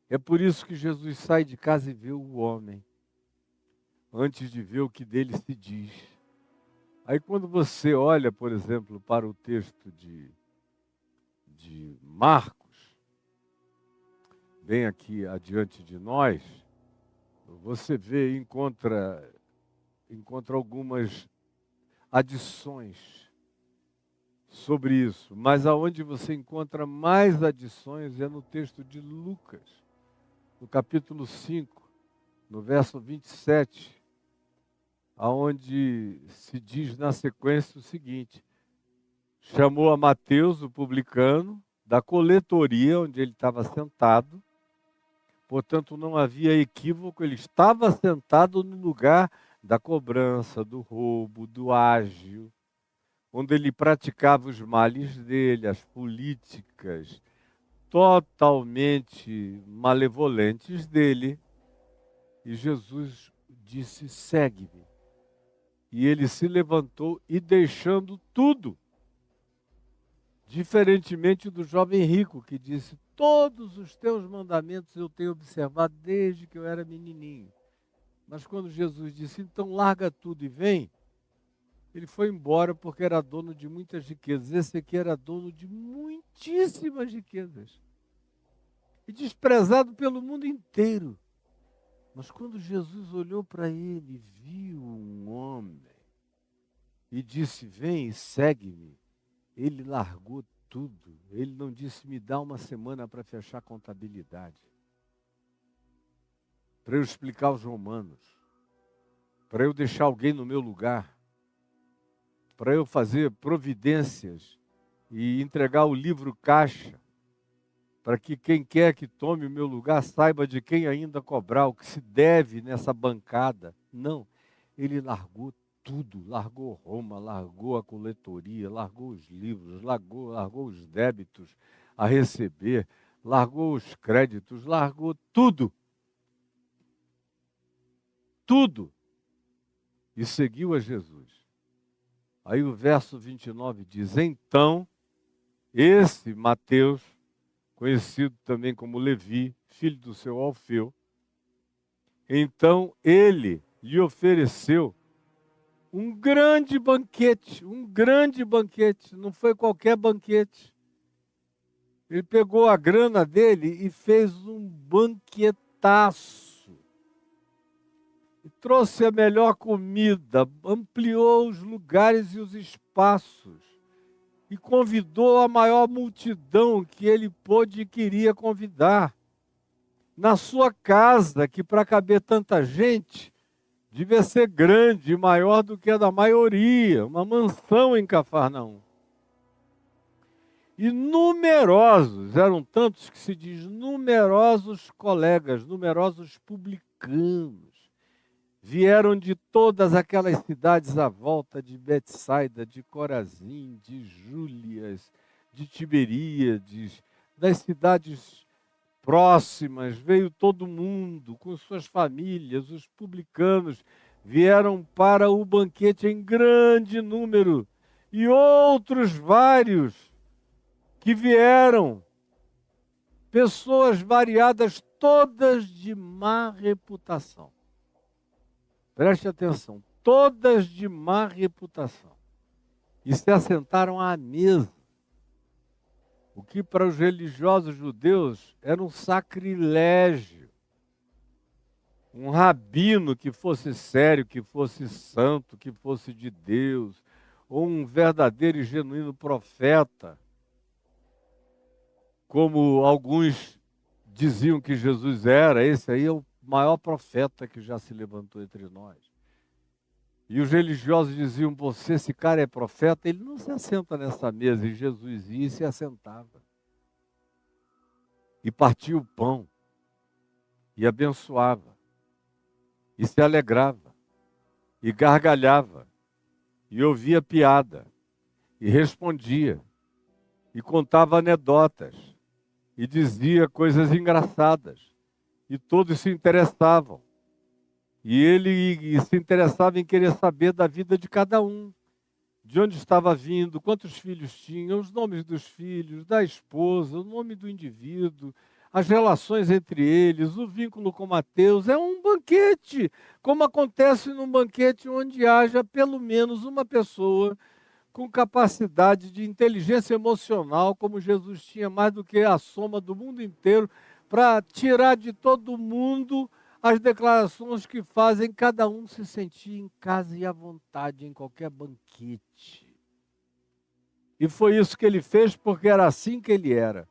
É por isso que Jesus sai de casa e vê o homem, antes de ver o que dele se diz. Aí quando você olha, por exemplo, para o texto de Marcos, bem aqui adiante de nós, você vê e encontra algumas adições sobre isso. Mas aonde você encontra mais adições é no texto de Lucas, no capítulo 5, no verso 27, aonde se diz na sequência o seguinte: chamou a Mateus, o publicano, da coletoria onde ele estava sentado. Portanto, não havia equívoco, ele estava sentado no lugar da cobrança, do roubo, do ágio, onde ele praticava os males dele, as políticas totalmente malevolentes dele. E Jesus disse: segue-me. E ele se levantou e deixando tudo, diferentemente do jovem rico que disse: todos os teus mandamentos eu tenho observado desde que eu era menininho. Mas quando Jesus disse: então larga tudo e vem, ele foi embora porque era dono de muitas riquezas. Esse aqui era dono de muitíssimas riquezas e desprezado pelo mundo inteiro. Mas quando Jesus olhou para ele, viu um homem e disse: vem e segue-me, ele largou tudo. Ele não disse: me dá uma semana para fechar a contabilidade, para eu explicar aos romanos, para eu deixar alguém no meu lugar, para eu fazer providências e entregar o livro caixa, para que quem quer que tome o meu lugar saiba de quem ainda cobrar, o que se deve nessa bancada. Não, ele largou tudo, largou Roma, largou a coletoria, largou os livros, largou os débitos a receber, largou os créditos, largou tudo, tudo, e seguiu a Jesus. Aí o verso 29 diz: então, esse Mateus, conhecido também como Levi, filho do seu Alfeu, então ele lhe ofereceu um grande banquete, não foi qualquer banquete. Ele pegou a grana dele e fez um banquetaço. E trouxe a melhor comida, ampliou os lugares e os espaços, e convidou a maior multidão que ele pôde e queria convidar. Na sua casa, que para caber tanta gente, devia ser grande, maior do que a da maioria, uma mansão em Cafarnaum. E numerosos, eram tantos que se diz numerosos colegas, numerosos publicanos, vieram de todas aquelas cidades à volta de Betsaida, de Corazim, de Júlias, de Tiberíades, das cidades próximas, veio todo mundo com suas famílias, os publicanos vieram para o banquete em grande número, e outros vários que vieram, pessoas variadas, todas de má reputação. Preste atenção, todas de má reputação. E se assentaram à mesa, o que para os religiosos judeus era um sacrilégio. Um rabino que fosse sério, que fosse santo, que fosse de Deus, ou um verdadeiro e genuíno profeta, como alguns diziam que Jesus era, esse aí é o maior profeta que já se levantou entre nós. E os religiosos diziam: você, esse cara é profeta, ele não se assenta nessa mesa. E Jesus ia e se assentava. E partia o pão. E abençoava. E se alegrava. E gargalhava. E ouvia piada. E respondia. E contava anedotas. E dizia coisas engraçadas. E todos se interessavam. E ele se interessava em querer saber da vida de cada um. De onde estava vindo, quantos filhos tinha, os nomes dos filhos, da esposa, o nome do indivíduo, as relações entre eles, o vínculo com Mateus. É um banquete, como acontece num banquete onde haja pelo menos uma pessoa com capacidade de inteligência emocional, como Jesus tinha, mais do que a soma do mundo inteiro, para tirar de todo mundo as declarações que fazem cada um se sentir em casa e à vontade em qualquer banquete. E foi isso que ele fez, porque era assim que ele era.